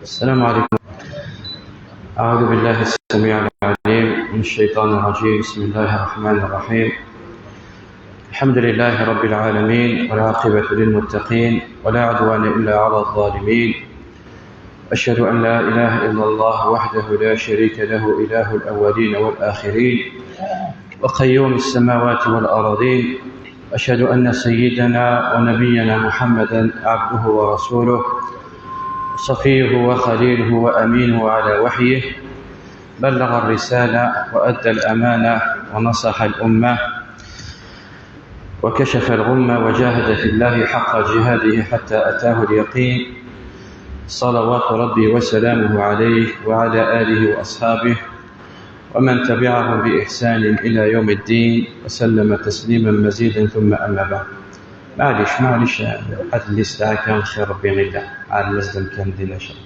السلام عليكم. أعوذ بالله السميع العليم من الشيطان الرجيم. بسم الله الرحمن الرحيم. الحمد لله رب العالمين، والعاقبة للمتقين، ولا عدوان إلا على الظالمين. أشهد أن لا إله إلا الله وحده لا شريك له، إله الأولين والآخرين، وقيوم السماوات والأراضين. أشهد أن سيدنا ونبينا محمدا عبده ورسوله، صفيه وخليله وأمينه على وحيه، بلغ الرسالة وأدى الأمانة ونصح الأمة وكشف الغمة وجاهد في الله حق جهاده حتى أتاه اليقين، صلوات ربي وسلامه عليه وعلى آله وأصحابه ومن تبعهم بإحسان إلى يوم الدين، وسلم تسليما مزيدا. ثم أما بعد. معليش هاد الليستة كان خير ربي غيدا على الناس كان دينا شيء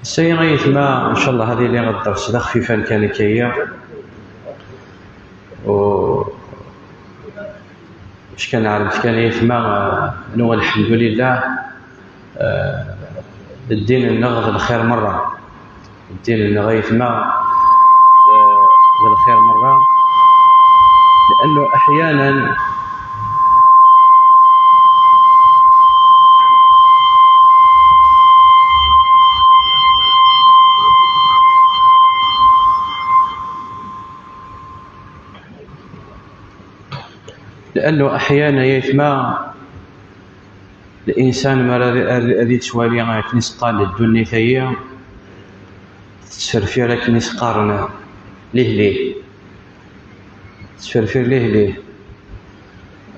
السي غيث ما إن شاء الله هذه اللي غدرس دا خفيفة كان كيا اش كان عارف كان يثما نو الحمد لله. الدين النغض الخير مرة، الدين النغيث ما الخير مرة، لأنه أحيانا يثما الإنسان ما الذي توالي كنسقى للدنيا ثيا تسفرفير كنسقارنا ليه تسفرفير ليه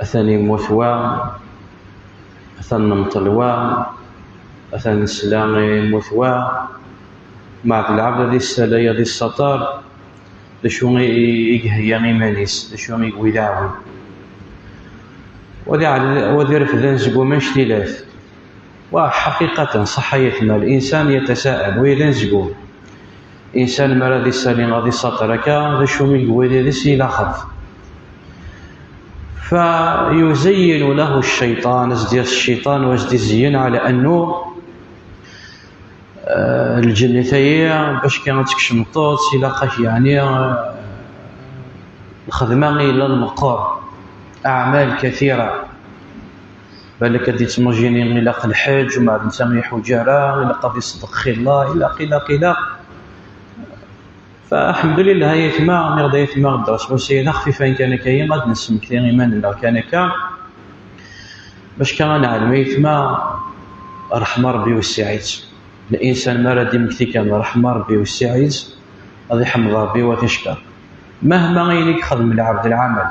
أثني موثوا أثني مطلوا أثني السلام موثوا مع العبد ذي السلايا ذي السطار لشو يقهي غيمانيس لشو يقوي وذي رفضان زقو من اشتلاف. وحقيقة صحيتنا الإنسان يتساءل وإذا زقو إنسان ما رضي السالين غادي سطرك ذا شومي قوي ذي سيلا خف، فيزين له الشيطان الشيطان وازدي زين على أنه الجنة باش كانت تكشمطوط سيلاقاش يعني الخدمة إلى المقر أعمال كثيرة، بالك دي تمجيني إلى الحج ومع الإنسان حجارة إلى قد يصدق خلا إلى قيل. فالحمد لله يثما نغدا يثما الدرس وسيدا خفيفا كان كاين غاد نسم كثير إيمان لا كان كا باش كان نعلم يثما رحمة ربي والسعيد. الإنسان ما راه ديمكتي كان رحمة ربي والسعيد غادي يحمد ربي وتشكر مهما غيلك خدم العبد العمل،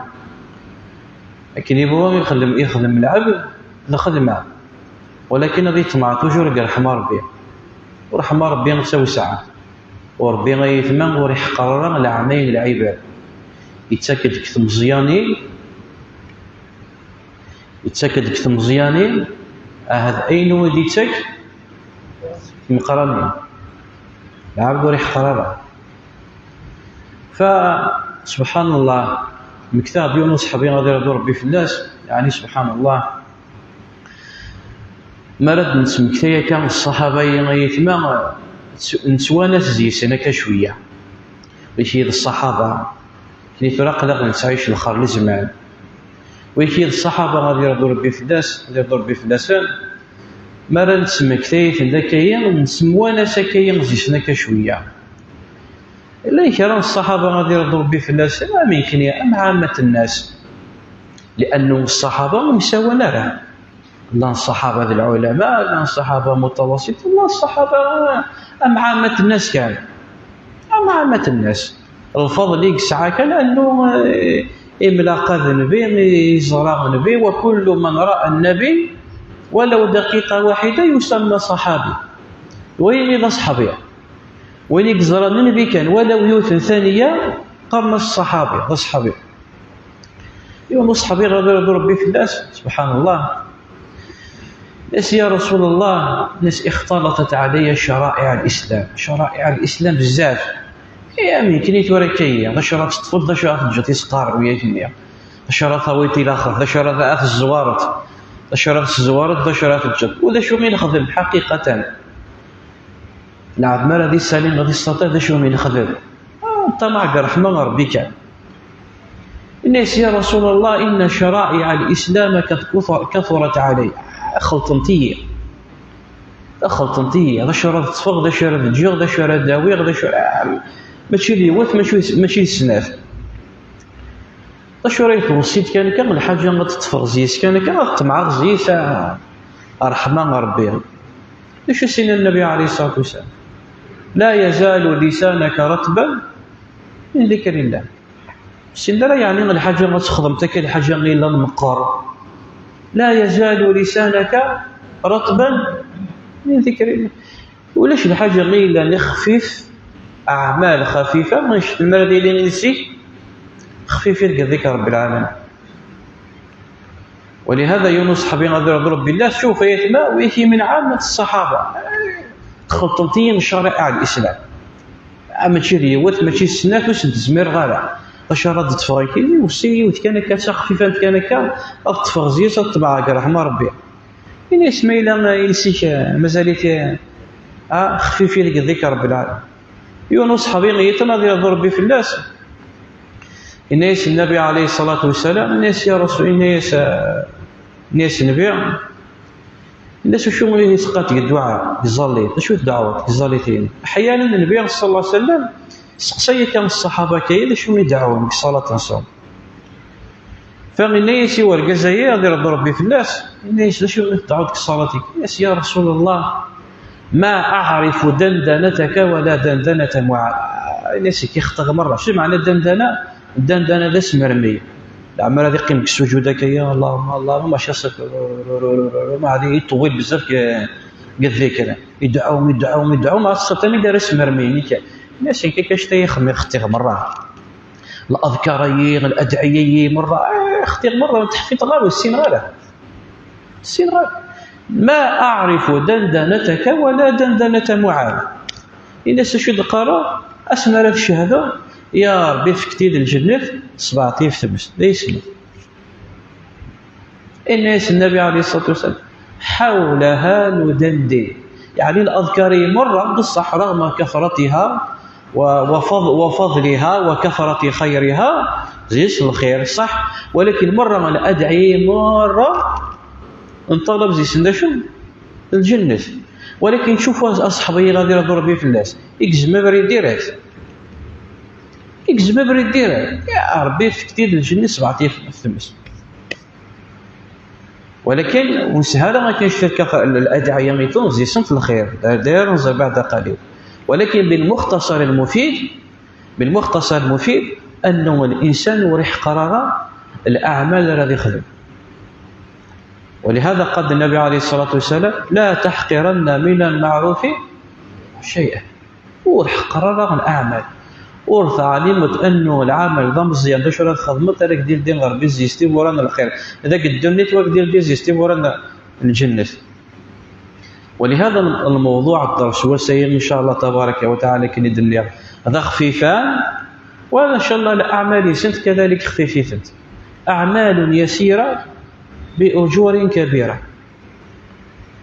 لكن يبغى يخدم العبد الخدمة، ولكن غادي يطمع توجور قال رحمة ربي، ورحمة ربي تساوي ساعة، وربي غيثمن وريحقرر العمين العباد يتاكد كث مزيانين هذا أين ودي تاك مقرنين العبد وريحقرر. فسبحان الله مكتاب يونس حبي غادي يردو ربي في الناس، يعني سبحان الله مرض نسمكتيا كان الصحابة يثما نتوانا تزيسنا كشوية ويكيد الصحابة كي فرق لغن تعيش الخير لزمان، ويكيد الصحابة غادي يردو ربي في الناس مرض نسمكتيا ذاكيا نسموانا سكيا نزيسنا كشوية. إلا يكرم الصحابة غادي يردو ربي في الناس ما يمكن أم عامة الناس، لأنه الصحابة مساوانا راه الله الصحابة ذي العلماء، الله الصحابة متوسط، الله الصحابة أم عامة الناس كان أم عامة الناس. الفضل يسعى كان أنه إملاق النبي يزرع النبي، وكل من رأى النبي ولو دقيقة واحدة يسمى صحابي، وين إذا صحابي وين يقزر النبي كان ولو يوثن ثانية قرن الصحابي الصحابي يوم الصحابي غادي يردو ربي في الناس. سبحان الله ناس يا رسول الله ناس اختلطت علي شرائع الإسلام بزاف. يا يمكن يتوركي ذا شرط تفضل ذا شرط تجي تسقار وياك ذا شرط ويتي الاخر ذا شرط اث الزوارت ذا شرط الزوارت ذا شرط الجد وذا شو غير نخدم حقيقة العمال هذه السليم غادي يستطيع ذا شو من خذل أنت معك رحمة ربك. الناس يا رسول الله إن شرائع الإسلام كثرت علي. خلطنتي هذا شرط تفق هذا شرط تجيغ هذا شرط داوي هذا شرط ماشي ليوث ماشي السناف. شريت وصيت كان الحاجة ما تتفق زيس كان تمعق زيس رحمة ربي. ليش سين النبي عليه الصلاة والسلام لا يزال لسانك رطبا من ذكر الله. سندرا يعني الحاجة ما تخدمتك الحاجة إلا المقر. لا يزال لسانك رطبا من ذكر الله. ولاش الحاجة إلا نخفف أعمال خفيفة مش المرة ديالي نسي خفيفة ذكر رب العالمين. ولهذا يونس حبيب رب الله سوف يتما ويهي من عامة الصحابة تخلطمتي من شرائع الإسلام. ماشي ريوات ماشي السنات وسد زمير غالا اشارات تفايكي وسي وكان كاسا خفيفه كان كا تفغزي تطبع رحمه ربي. يعني اسمي لا ينسيك مازالت خفيفي لك ذكر رب العالمين. يونس حبيبي يتناظر ربي في الناس. الناس النبي عليه الصلاه والسلام الناس يا رسول الناس النبي الناس شو يسقط الدعاء بزاليت شو الدعوات بزاليتين. احيانا النبي صلى الله عليه وسلم سقسي كان الصحابه كاين شو يدعون بصلاه نصوم. فمن الناس ورجزايا رضي ربي في الناس الناس شو يدعوا صلاتك الناس يا رسول الله ما اعرف دندنتك ولا دندنه معاذ. الناس كيخطغ مره شو معنى الدندنه ذا اسم مرمي العمال هذه قيمك سجودك يا اللهم ما شاء ما هذه يطول بزاف قد ذكر يدعوا مع السلطان دار اسم مرمي. الناس كيفاش تيخمي اختي مره الاذكاريه الادعيه مره اختي مره تحفيظ غير السين غير ما اعرف دندنتك ولا دندنه معاذ. الناس شو القرار اسمر الشهاده يا ربي فكتي الجنة 17 تمس ليس الناس النبي عليه الصلاة والسلام حولها ندندي. يعني الأذكار مرة بالصح رغم كثرتها وفضلها وكثرة خيرها زيس الخير صح ولكن مرة الأدعية مرة انطلب زيس ندشو الجنة. ولكن شوفوا أصحابي غادي يردوا ربي في الناس يكزم بريد ديرات يكزم بريد ديرات يا ربي فكتي الجنة 17 تمس. ولكن وسهاله ما كاينش في الادعيه ميتون زيسن في الخير داير بعد قليل. ولكن بالمختصر المفيد انه الانسان يريح قرار الاعمال الذي يخدم. ولهذا قال النبي عليه الصلاه والسلام لا تحقرن من المعروف شيئا. ورح قرار الاعمال ورث علمت انه العمل ضم مزيان باش راه خدمت هذاك ديال غير بيزيستي ورانا الخير هذاك الدنيت واك ديال بيزيستي ورانا الجنه. ولهذا الموضوع الدرس وسير ان شاء الله تبارك وتعالى كندير هذا خفيفان وان شاء الله الاعمال سنت كذلك خفيفه اعمال يسيره باجور كبيره.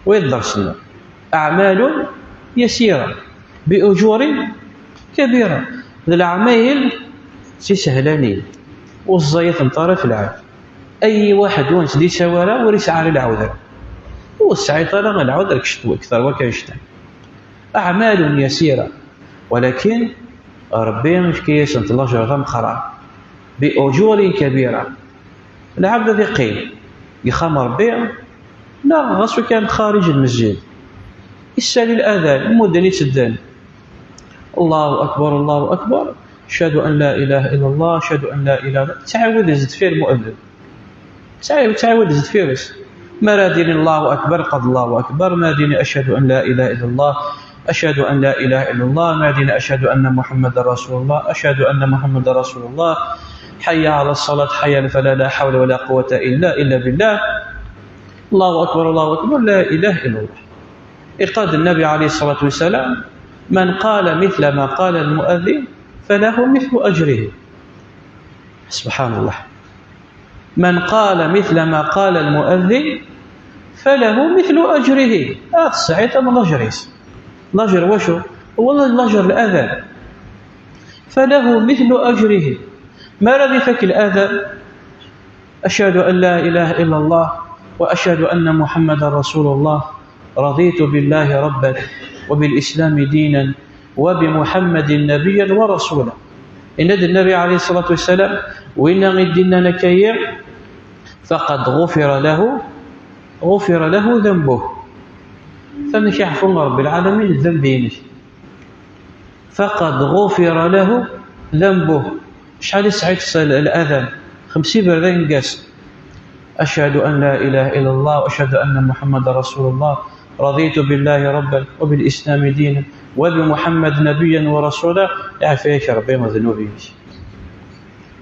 ويدرسنا اعمال يسيره باجور كبيره. الأعمال سي سهلانين والزيت طرف العام أي واحد وانس دي سوارا وريسع على العوذر والسعي طالما العوذر كشتو أكثر وكاشتان أعمال يسيرة ولكن ربي مش كيسنت الله جرغم خرا بأجور كبيرة. العبد ذي قيل يخام ربي لا غصو كان خارج المسجد يسال الأذان المدن يتسدان الله أكبر الله أكبر أشهد أن لا إله إلا الله أشهد أن لا إله إلا تعاود يزيد فيه المؤذن تعاود يزيد فيه ما دين الله أكبر قد الله أكبر ما دين أشهد أن لا إله إلا الله أشهد أن لا إله إلا الله ما دين أشهد أن محمد رسول الله أشهد أن محمد رسول الله حي على الصلاة حي على الفلاح لا حول ولا قوة إلا بالله الله أكبر لا إله إلا الله. إقاد النبي عليه الصلاة والسلام من قال مثل ما قال المؤذن فله مثل أجره. سبحان الله. من قال مثل ما قال المؤذن فله مثل أجره. السعيد من الأجريس الأجر وشو والله الأجر الأذان فله مثل أجره. ما الذي فك الأذان؟ أشهد أن لا إله إلا الله وأشهد أن محمد رسول الله، رضيت بالله ربا وبالإسلام دينا وبمحمد نبيا ورسولا. إن النبي عليه الصلاة والسلام وإن غدنا نكير فقد غفر له ذنبه. فمش يعفو رب العالمين الذنبين، فقد غفر له ذنبه. شحال ساعات الأذان؟ 50 بردين قاس. أشهد أن لا إله إلا الله وأشهد أن محمد رسول الله، رضيت بالله ربا وبالإسلام دينا وبمحمد نبيا ورسولا. يعفيك ربي من ذنوبي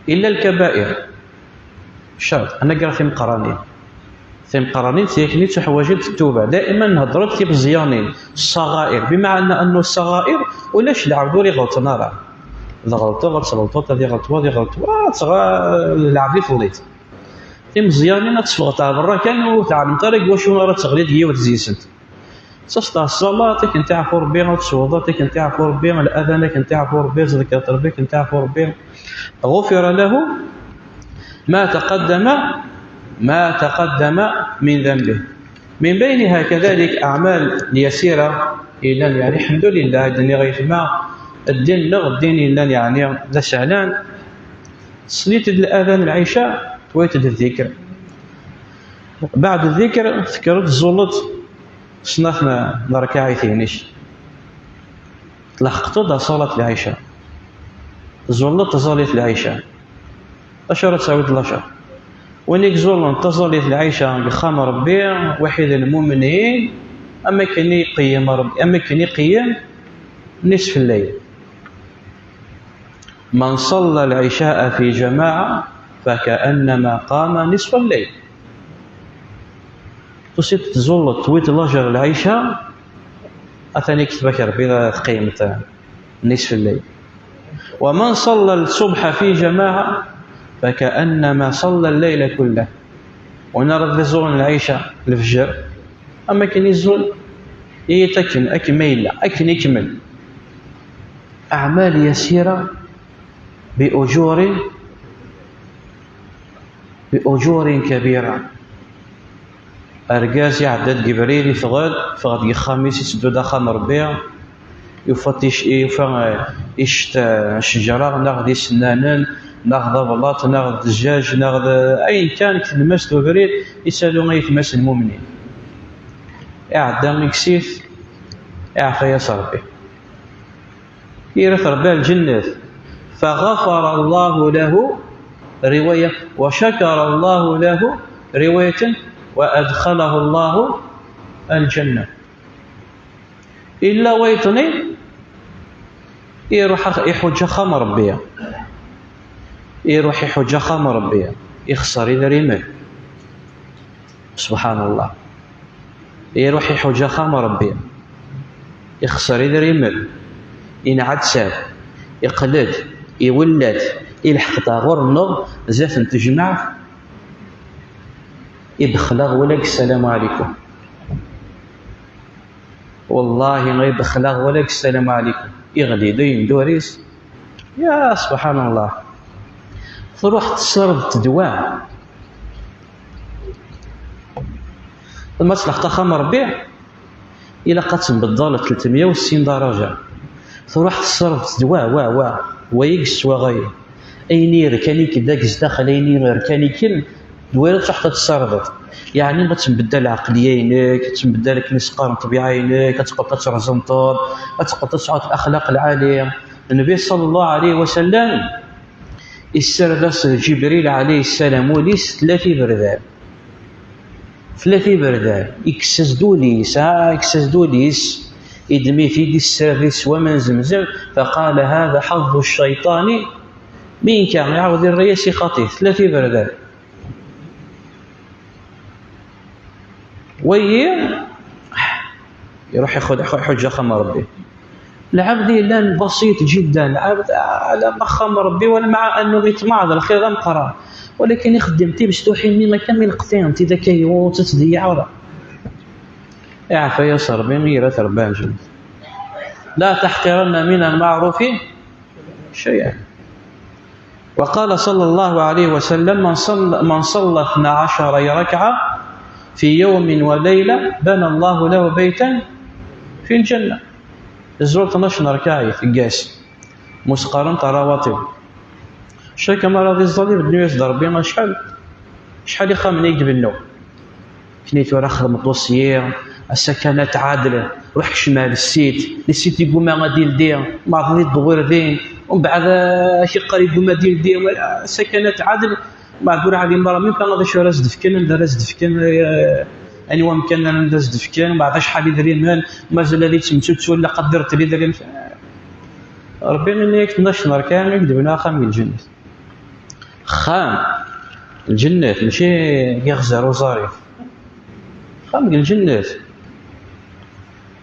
إلا الكبائر. شرط أنا قرأ ثم قرانين تيكني تحوجت التوبة. دائما نهضرت كيف الزيانين الصغائر، بمعنى أنه الصغائر ولاش العبد لي غلط نارا غلطوا غلطوا هذه غلطوا العبد فضيت ثم الزيانين تصفغتها برا كانوا تعلم طريق واش راه تغليد هي وتزيسنت تصطى الصلاة كنت تعرف ربي وتصوضات كنت تعرف ربي الأذان كنت تعرف ربي ذكر ربي كنت تعرف ربي. غفر له ما تقدم من ذنبه. من بينها كذلك أعمال يسيرة إلا يعني الحمد لله الدنيا غير ما الدين لغ الدين إلا يعني ذا سهلان. صليت الأذان العشاء تويت الذكر، بعد الذكر فكرت الزلط صنفنا نركعي ثانيش لحقت صلاة العشاء زلط صلاة العشاء أشرة تعود الأشهر ونيك زول انتصلت العيشة يخام ربي واحد المؤمنين أما كان يقيم ربي أما كان يقيم نصف الليل. من صلى العشاء في جماعة فكأنما قام نصف الليل. تصيب تزول تويت الأجر العيشة أثني كتبك ربي إذا قيمت نصف الليل. ومن صلى الصبح في جماعة فكأنما صلى الليل كله. ونرى الزول العيشة الفجر أما كان يزول يتكن أكمل أكن يكمل أعمال يسيرة بأجور كبيرة. أرجاز يعدد جبريل يفغد يخامس يسدو داخل ربيع يفتش يشت الشجرة ناخذ سنانا ناخذ بلاط ناخذ دجاج ناخذ أي كان كلمس جبريل يسألوا ما يتمس المؤمنين يعدم يكسيف يعفى يصربي يرث ربي الجنة. فغفر الله له رواية وشكر الله له رواية وأدخله الله الجنة. إلا ويتني يروح يحج خام ربيا يروح يحج خام ربيا يخسر إذا رمال سبحان الله يروح يحج خام ربيا يخسر إذا رمال ينعد ساب يقلد يولد يلحق طاغور النظر زاف تجمع يبخلغ ولك السلام عليكم والله ما يبخلغ ولك السلام عليكم يغلي دين دوريس يا سبحان الله. تروح تصرف تدواء المصلح تخام ربيع إلى قتل بالضالة 360 درجة. تروح تصرف تدواء ويقس وغير أينير كاني كداكس داخل أينير كاني كل دويرة تحت تصرفت يعني ما تنبدل عقليينك تنبدل مسقار طبيعينك تبقى ترزم طول تبقى تسعد الأخلاق العالية. النبي صلى الله عليه وسلم استردس جبريل عليه السلام وليس ثلاثي بردان يكسز دوليس يدمي في دي السرس ومن زمزم فقال هذا حظ الشيطان منك يعود الرئيس خطيف 3 بردان يروح ياخذ حجه خام ربي. العبد لان بسيط جدا العبد على مخام ربي ولا مع انه يطمع هذا الخير غير مقرا ولكن يخدم تي باش توحي ما كان من القتام تي ذكي وتتضيع ورا يعفى يسر بين غير تربان جد لا تحقرن من المعروف شيئا. وقال صلى الله عليه وسلم: من صلى 12 ركعة في يوم وليلة بنى الله له بيتا في الجنة. الزول 12 ركعة في القاس مسقرن رواتب. شاك ما راضي الظليم الدنيا يصدر بينا شحال يخمن يكذب النوم كنيت ورا خدمة وصية السكنات عادلة روح شمال السيت يقول ما غادي ندير ما غادي الدغور دين ومن بعد شي قريب ما غادي ندير سكنات عادل ما عبر على المرة مين كان غادي شو راس دفكن دراس دفكن اني وامكن ندرس دفكن ما عرفش شحال يدري المال مازال اللي تمشيت ولا قدرت لي دري ربي منك 12 كامل يكذبنا خام من الجنة خام الجنة ماشي يغزر وظريف خام الجنة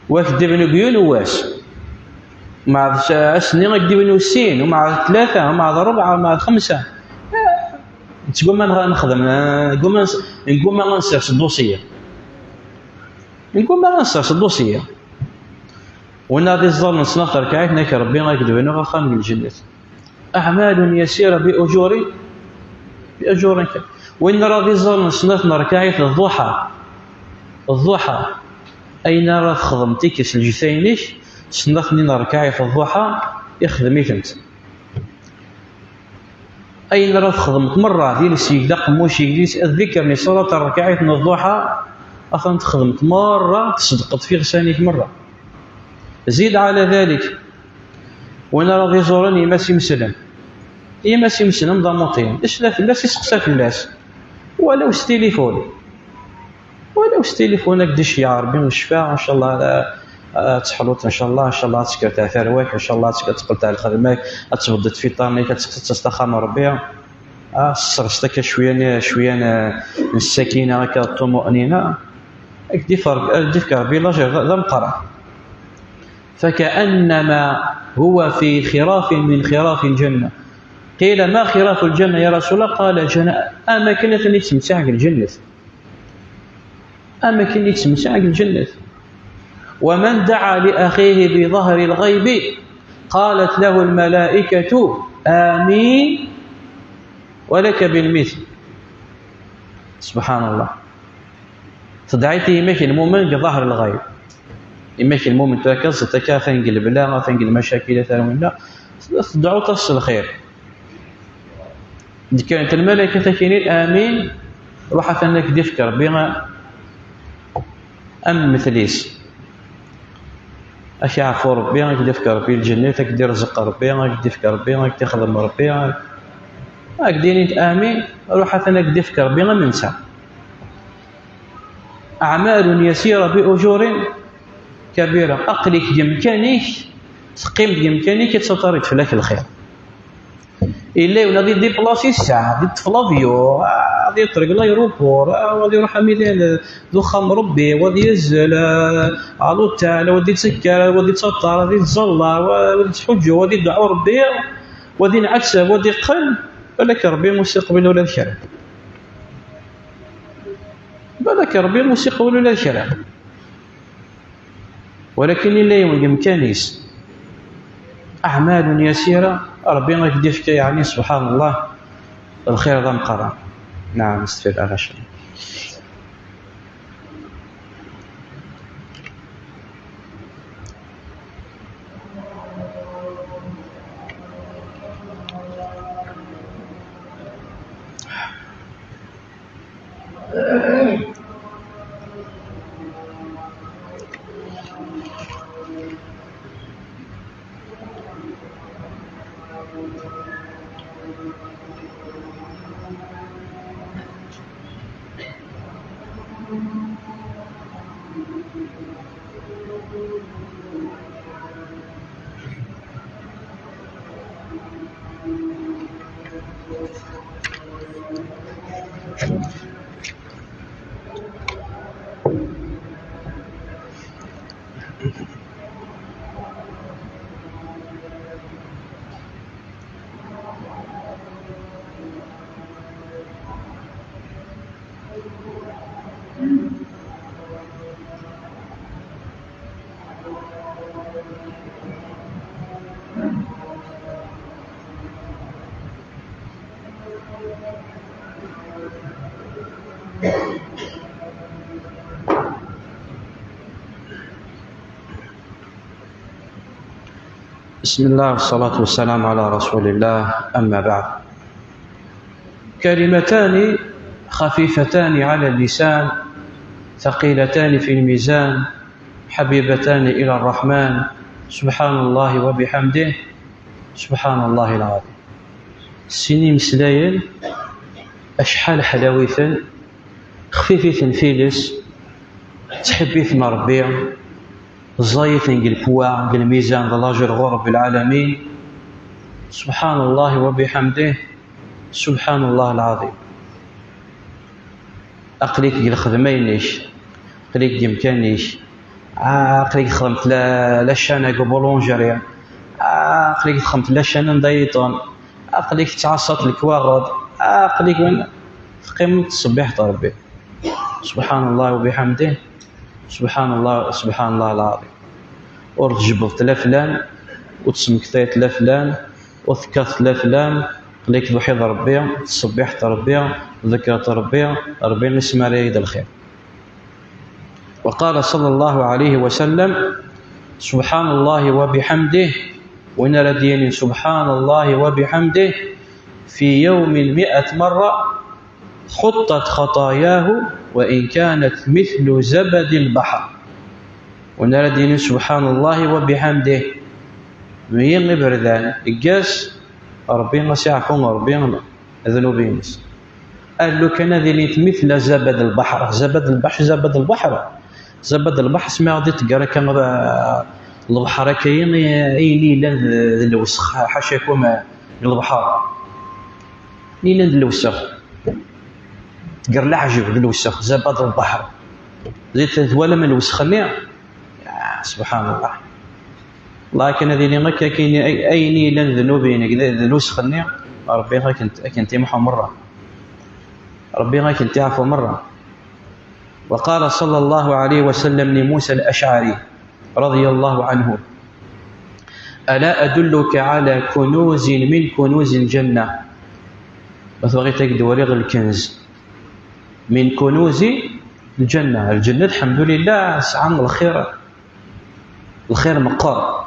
واش دبنو بيون واش مع سنين غديونو السين ومع 3 ومع 4 ومع 5 تقول ما نخدم نقول ما غنسرش الدوسيه وانا غادي الظلم نصنف ركعات ناك ربي غيكذبنا خام الجنة اعمال يسيره باجور وان راضي الظلم نصنف ركعات الضحى أين راه خدمتي كيس الجثينيش صنفني ركعي في الضحى يخدمي فهمت أين راه خدمت مرة ديال السيدة قموش يجلس ذكرني صلاة الركعات من الضحى أخنت خدمت مرة تصدقت في غسانيك مرة زيد على ذلك وانا راضي يزورني ماسي مسلم ضموطين اش لا فلاس يسقسى فلاس ولو ستيليفونك ديش يا ربي والشفاء ان شاء الله تحلوت ان شاء الله تسكر تاع ثروك ان شاء الله تقل تاع الخدمه تبدد في طارنيك تستخدم ربي سرستك شويه السكينه هكا الطمأنينه ديفكر بلا ذا مقرا فكأنما هو في خراف من خراف الجنة. قيل ما خراف الجنة يا رسول الله؟ قال أماكن اللي تمتع الجنة ومن دعا لأخيه بظهر الغيب قالت له الملائكة آمين ولك بالمثل. سبحان الله. تدعيتي يمكن المؤمن بظهر الغيب يمكن المؤمن تكافى ينقلب لا تنقل مشاكل ثانوية تدعو تصل الخير. كانت الملائكة تكينين آمين روح ثانك ديفكر بما أم مثليس أشي عفو ربي غاك ديفكر ربي الجنة تقدر رزق ربي غاك ديفكر ربي غاك تخدم ربي غاك دينيت آمين روح ثانك ديفكر ربي غننسى. أعمال يسيرة بأجور كبيرة أقلك بإمكانك تقيم بإمكانك تسطرت فلاك الخير إلا ونادي دي بلاصي الساعة دي تفلافيو غادي يطرق لايروبور غادي يروح ميدان ضخم ربي وغادي ينزل على التاع وغادي يتسكر وغادي يتسطر وغادي يتزلر وغادي يتحج وغادي يدعو ربي وغادي ينعكس وغادي يقل بالك ربي مستقبل ولا الكلام بالك ربي مستقبل ولا الكلام ولكن إلا يمكننيش أعمال يسيرة ربي غيديفك يعني سبحان الله الخير ذا مقرن. نعم استفيد على شيء. بسم الله والصلاة والسلام على رسول الله. أما بعد، كلمتان خفيفتان على اللسان ثقيلتان في الميزان حبيبتان إلى الرحمن، سبحان الله وبحمده سبحان الله العظيم. سيني مسلايل أشحال حلاوة خفيفة فيلس تحبيث ربي زايث القوى الميزان ضلاجر غرب العالمين، سبحان الله وبحمده سبحان الله العظيم. أقليك الخدمينيش أقليك ديمكانيش أقليك خدمت لا شانا بولونجريا أقليك خدمت لا شانا ندايطون أقليك تعصت الكواغد أقليك من قيمة تصبيح ربي، سبحان الله وبحمده سبحان الله العظيم. ورجبت لفلان وتسمكتيت لفلان وذكرت لفلان قليك بوحيد ربي تصبحت ربي ذكرت ربي نسمى ريد الخير. وقال صلى الله عليه وسلم سبحان الله وبحمده ونردين سبحان الله وبحمده في يوم 100 مرة خطت خطاياه وإن كانت مثل زبد البحر. ونردين سبحان الله وبحمده مين بردان الجاس ربي نسيعكم ربي ذنوبين. قال له كان ذلك مثل زبد البحر. زبد البحر سمع دي تقرا كان البحر كاين اي لا الوسخ حاشاكم البحر ليلا الوسخ تقرا العجب الوسخ زبد البحر زيت ولا من الوسخني سبحان الله. لكن هذه ما كاين اي لا ذنوبين الوسخني ربي غير كنت محو مره ربي غير كنت يعفو مره. وقال صلى الله عليه وسلم لموسى الأشعري رضي الله عنه ألا أدلك على كنوز من كنوز الجنة؟ بس بغيت دوري غير الكنز من كنوز الجنة. الجنة الحمد لله سعان الخير مقر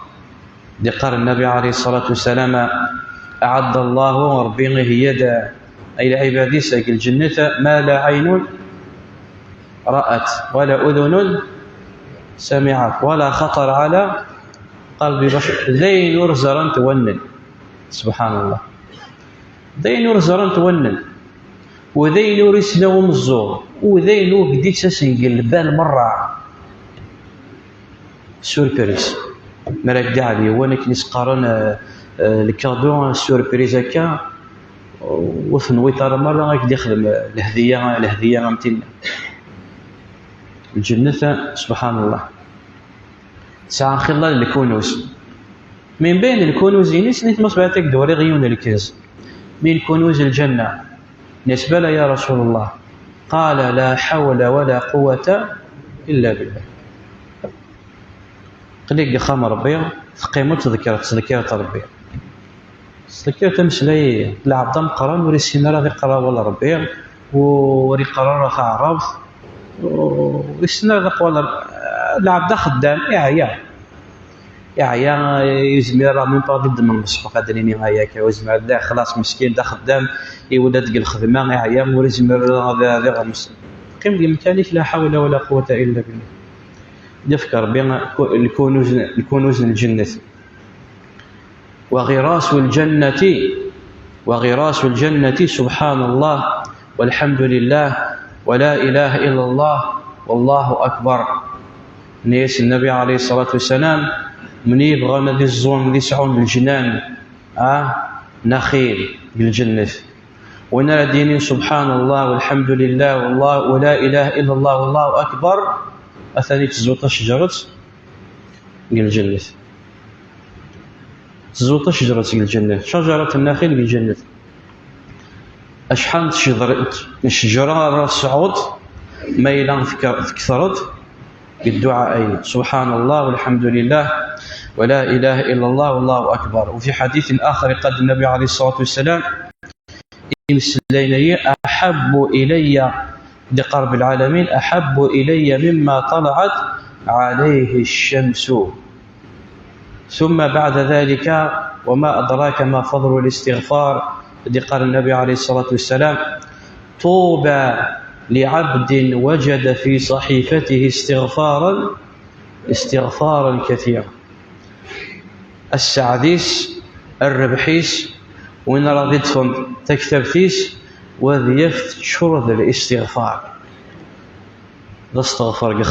دي قال النبي عليه الصلاة والسلام أعد الله ربي يدا أي لعبادي ساق الجنة ما لا عين رأت ولا أذن سمعت ولا خطر على قلب بشر. ذي نور زران تونن سبحان الله، ذي نور زران تونن وذي نور يسلو مزور وذي نور بديت سنقل بال مرة سوربريز مالك داعي وانا كنيس قارن الكادو سوربريز هكا وثنوي ترى مرة غيك يخدم الهدية غامتين الجنة سبحان الله. ساعة خلال الكنوز من بين الكنوز نسيت مصبعتك دوري غيون الكنز من كنوز الجنة نسبة يا رسول الله. قال لا حول ولا قوة إلا بالله. قليك خام ربي قيمة تذكرت ربي تذكرت مسلي لعبد مقران وري السينارا غير قرا ولا ربي وري قرار راح عرف والسنة ولا العبد خدام يا يزمير من ضد من المصحف قادرين هياك وزمير دا خلاص مسكين دا خدام يولد تلقى الخدمه يا ورزمير هذا مسلم قيم بامكانك لا حول ولا قوه الا بالله. يفكر بين الكنوز الجنه وغراس الجنه سبحان الله والحمد لله ولا إله إلا الله والله أكبر. نيس النبي عليه الصلاة والسلام من يبغى ندي الزون يسعون الجنان نخيل بالجنة ونادين سبحان الله والحمد لله والله ولا إله إلا الله والله أكبر أثني تزوط شجرة الجنة شجرة النخيل بالجنة. أشحال شجرة الصعود ما إلا كثرت بالدعاءين سبحان الله والحمد لله ولا إله إلا الله والله أكبر. وفي حديث آخر قال النبي عليه الصلاة والسلام أحب إلي لقرب العالمين أحب إلي مما طلعت عليه الشمس. ثم بعد ذلك وما أدراك ما فضل الاستغفار، قال النبي عليه الصلاة والسلام طوبى لعبد وجد في صحيفته استغفارا كثيرا. السعديس الربحيس وين رضيتهم تكتبتيس وذيفت شرط الاستغفار. ذا استغفر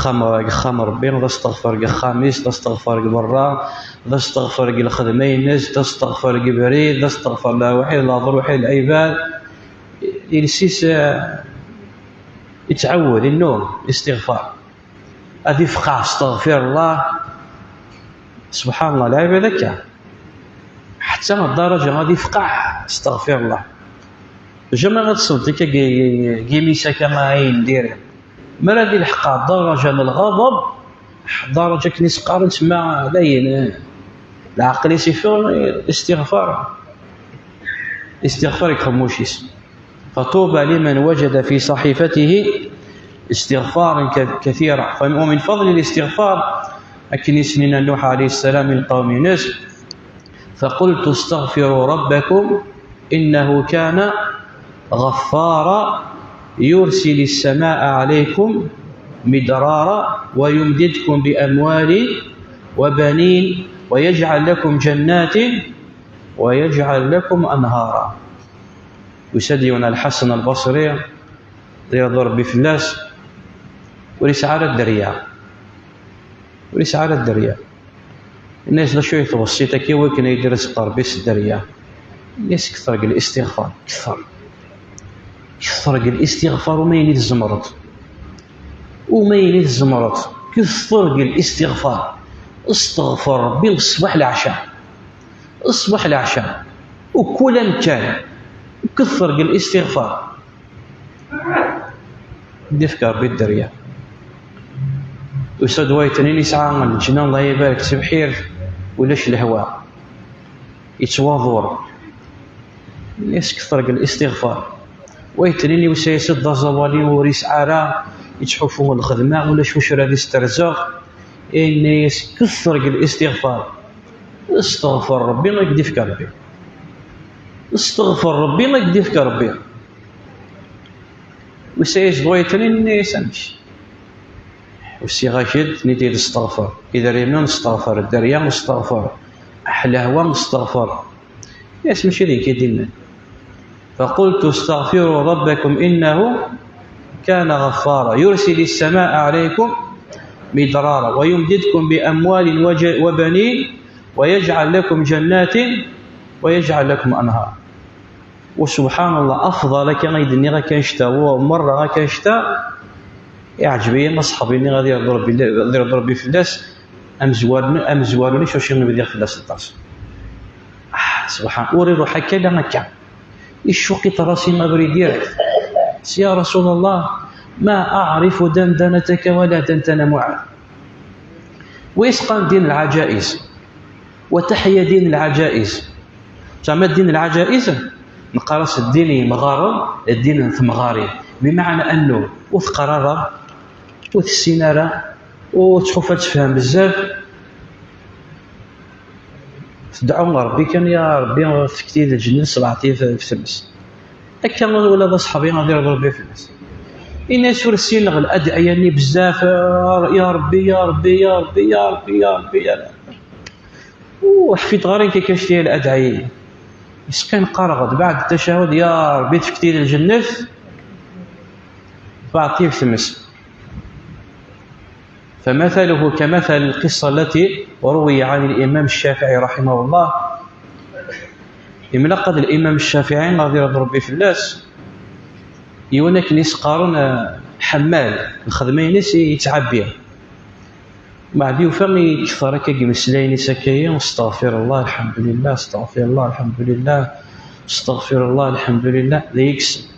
خمر بين ذا استغفر خامس ذا استغفر برا ذا استغفر الخدمينز ذا استغفر بريد ذا استغفر لا وحيد لا ضر وحيد العباد يلسيس يتعود النوم استغفار هذه فقع استغفر الله سبحان الله لا يبذكى حتى الدرجة هذه فقع استغفر الله جماعة الصوت كيميسا كما يندير مرة دي الحقا درجة من الغضب درجة كنيس قارن تسمى لين العقل يسيفون استغفار يخموشيس. فطوبى لمن وجد في صحيفته استغفارا كثيرا. ومن فضل الاستغفار أكن سنين نوح عليه السلام من قوم ناس فقلت استغفروا ربكم إنه كان غفارا يرسل السماء عليكم مدرارا ويمددكم بأموال وبنين ويجعل لكم جنات ويجعل لكم أنهارا. يسدينا الحسن البصري يضرب بفلاس وليس على الدريا الناس لا شويه توصيتك كي وكن يدرس قربيس الدريا الناس كثر الاستغفار كثر الاستغفار وما ينيد الزمرات كثر الاستغفار استغفر ربي الصباح العشاء وكل مكان كثر الاستغفار دفكر بالدريا وسد وايتنين يسعى الجنان الله يبارك سبحير ولاش الهواء يتواضور الناس كثر الاستغفار وايتنين وسيسد الزوالين وريس عارا يتحفوا الخدمة ولا شو شرا يسترزق الناس كثر الاستغفار استغفر ربي ما يقدي فيك ربي استغفر ربي ما يقدي فيك ربي وسيس ضويتنين الناس امشي والسيغة جد ندير استغفر إذا رينا نستغفر الدريا نستغفر أحلى هوا نستغفر ياس ماشي ذيك يدينا. فقلت استغفروا ربكم إنه كان غفارا يرسل السماء عليكم مدرارا ويمددكم بأموال وبنين ويجعل لكم جنات ويجعل لكم أنهار. وسبحان الله أفضل كان يدني غا كنشتا ومرة غا كنشتا يعجبني مصحبي اللي غادي يضرب بي فلاس امزوارني شو نبدا فلاس الطاس سبحان وري روح هكا لا هكا يشوقي راسي ما بري ديريكت يا رسول الله ما اعرف دندنتك ولا دندن معاذ ويسقى دين العجائز وتحيا دين العجائز زعما دين العجائز نقراس الدين مغارم الدين ثمغاري بمعنى انه وثقراره وتسيناره وتشوف تفهم بزاف تدعو ربي كان يا ربي فكتي الجنة صبعتي في التمس هكا ولا ذا صحابي غادي يرضى ربي في الناس الناس ورسين غل ادعياني بزاف يا ربي يا ربي يا ربي يا ربي يا ربي يا ربي وحفيت غارين كي كاشتي الادعيه مسكين قرغد بعد التشهد يا ربي تفكتي الجنة بعطيه في التمس. فمثله كمثل القصة التي روي عن الإمام الشافعي رحمه الله. يملقد الإمام الشافعي غادي يضرب به في الناس يونك نيس قارن حمال الخدمين ناس يتعب بها بعد يفهم كثر هكا مسلاين سكايا واستغفر الله الحمد لله استغفر الله الحمد لله استغفر الله الحمد لله ليكس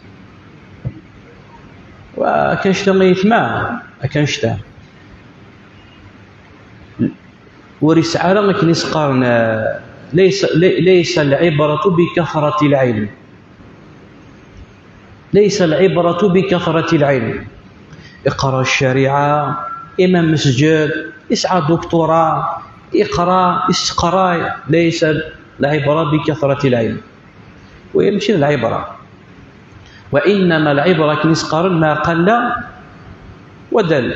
وكانشتا ما يتمع كانشتا وريس عالم كنيس قارن ليس العبرة بكثرة العلم، ليس العبرة بكثرة العلم. اقرأ الشريعة، إمام مسجد، يسعى دكتوراه، يقرأ يستقرأ، ليس العبرة بكثرة العلم، ويمشي العبرة. وإنما العبرة كنيس قارن ما قل ودل.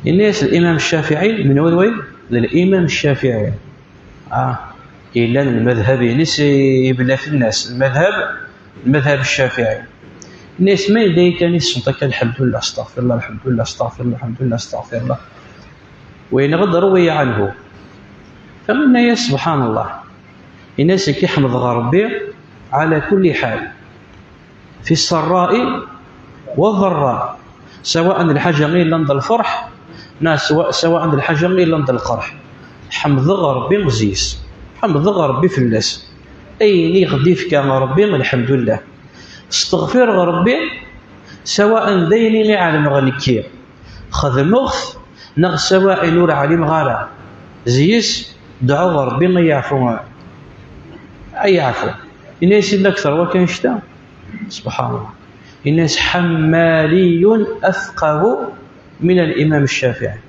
الناس الإمام الشافعي من وين؟ للإمام الشافعي إلا المذهب ينس يبنى في الناس المذهب الشافعي. الناس ما يدي كان يصدق الحمد لله استغفر الله الحمد لله استغفر الله الحمد لله استغفر الله وينغض روي عنه. فمن يا سبحان الله الناس كيحمد ربي على كل حال في السراء والضراء، سواء الحاجة غير لند الفرح سواء الحاجة غير لند القرح. حمد ربي مزيس، حمد ربي في الناس أي غدي فيك ربي الحمد لله. استغفر ربي سواء ديني عالم غنكير خذ مغف نغ سواء نور عليم غالا زيس دعو ربي ما يعفو أي عفو. الناس الأكثر وكان شتا سبحان الله الناس حمالي أفقه من الإمام الشافعي.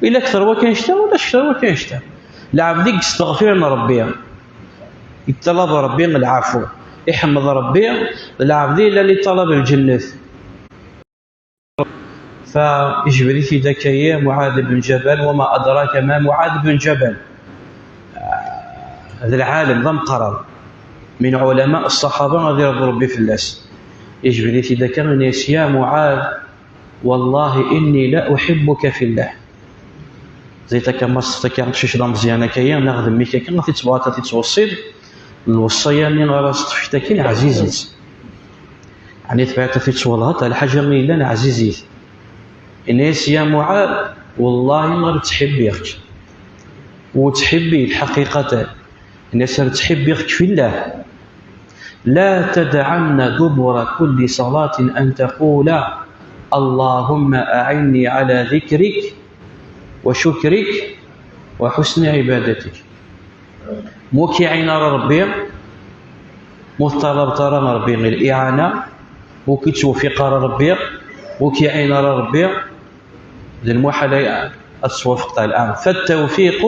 إلا أكثر وكان شتا ولا أكثر وكان شتا العبد استغفرنا ربي يطلب ربي العفو يحمد ربي العبد إلا لطلب الجنة. فإجبري في ذكية معاذ بن جبل، وما أدراك ما معاذ بن جبل، هذا العالم ضم قرار من علماء الصحابة رضي ربي في الناس. يجبري في ذكر يا معاذ والله إني لا أحبك في الله. زيتك مصرتك مشيش مزيانة كيا ناخذ ميكا كنا تتباطا تتوصل الوصية اللي غرست فشتكين عزيزي يعني تبعت في تصولها الحاجة ميلان عزيزي. الناس يا معاذ والله ما تحبيك وتحبي الحقيقة، الناس تحبيك في الله. لا تدعن دبر كل صلاة أن تقول اللهم أعني على ذكرك وشكرك وحسن عبادتك. موكي عين ربي مطلب ترى ربي من الإعانة، موكي توفيق ربي موكي عين ربي للمحل التوفيق الآن. فالتوفيق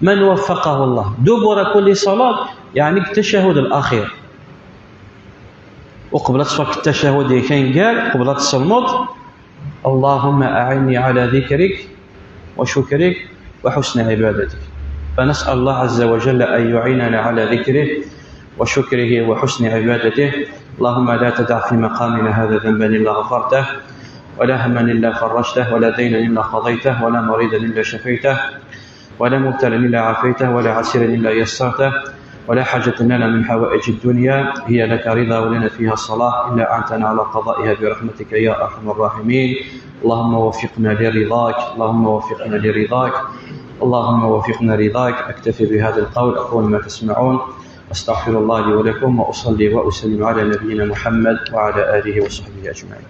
من وفقه الله. دبر كل صلاة يعني التشهد الأخير، وقبل تصفك التشهد كان قال قبل الصمود اللهم أعني على ذكرك وشكرك وحسن عبادتك. فنسأل الله عز وجل أن يعيننا على ذكره وشكره وحسن عبادته. اللهم لا تدع في مقامنا هذا ذنبا إلا غفرته، ولا هما إلا فرجته، ولا دينا إلا قضيته، ولا مريضا إلا شفيته، ولا مبتلا إلا عافيته، ولا عسيرا إلا يسرته، ولا حاجة لنا من حوائج الدنيا هي لك رضا ولنا فيها الصلاة إلا أعنتنا على قضائها برحمتك يا أرحم الراحمين. اللهم وفقنا لرضاك، اللهم وفقنا لرضاك، اللهم وفقنا لرضاك. أكتفي بهذا القول، أقول ما تسمعون، أستغفر الله لي ولكم، وأصلي وأسلم على نبينا محمد وعلى آله وصحبه أجمعين.